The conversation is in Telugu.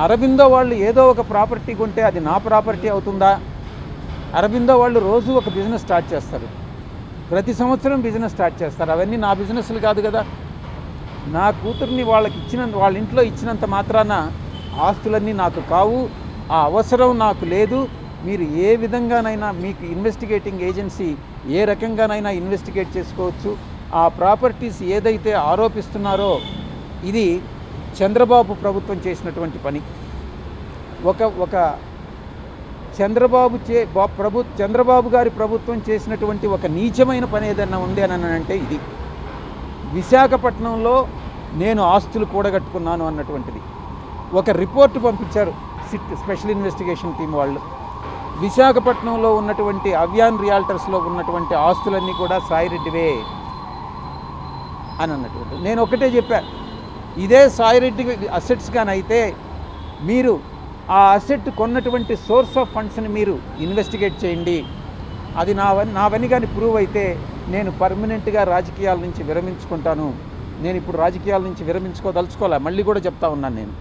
అరబిందో వాళ్ళు ఏదో ఒక ప్రాపర్టీ కొంటే అది నా ప్రాపర్టీ అవుతుందా? అరబిందో వాళ్ళు రోజు ఒక బిజినెస్ స్టార్ట్ చేస్తారు, ప్రతి సంవత్సరం బిజినెస్ స్టార్ట్ చేస్తారు. అవన్నీ నా బిజినెస్లు కాదు కదా. నా కూతుర్ని వాళ్ళ ఇంట్లో ఇచ్చినంత మాత్రాన ఆస్తులన్నీ నాకు కావు, ఆ అవసరం నాకు లేదు. మీరు ఏ విధంగానైనా మీకు ఇన్వెస్టిగేటింగ్ ఏజెన్సీ ఏ రకంగానైనా ఇన్వెస్టిగేట్ చేసుకోవచ్చు. ఆ ప్రాపర్టీస్ ఏదైతే ఆరోపిస్తున్నారో ఇది చంద్రబాబు ప్రభుత్వం చేసినటువంటి పని. ఒక చంద్రబాబు గారి ప్రభుత్వం చేసినటువంటి ఒక నీచమైన పని ఏదైనా ఉంది అని అంటే ఇది. విశాఖపట్నంలో నేను ఆస్తులు కూడగట్టుకున్నాను అన్నటువంటిది ఒక రిపోర్టు పంపించారు స్పెషల్ ఇన్వెస్టిగేషన్ టీం వాళ్ళు. విశాఖపట్నంలో ఉన్నటువంటి అవ్యాన్ రియాల్టర్స్లో ఉన్నటువంటి ఆస్తులన్నీ కూడా సాయిరెడ్డివే అని అన్నటువంటి. నేను ఒకటే చెప్పా, ఇదే సాయిరెడ్డి అసెట్స్ కానీ అయితే మీరు ఆ అసెట్ కొన్నటువంటి సోర్స్ ఆఫ్ ఫండ్స్ని మీరు ఇన్వెస్టిగేట్ చేయండి. అది నావని కానీ ప్రూవ్ అయితే నేను పర్మనెంట్గా రాజకీయాల నుంచి విరమించుకుంటాను. నేను ఇప్పుడు రాజకీయాల నుంచి విరమించుకోదలుచుకోలే, మళ్ళీ కూడా చెప్తా ఉన్నాను నేను.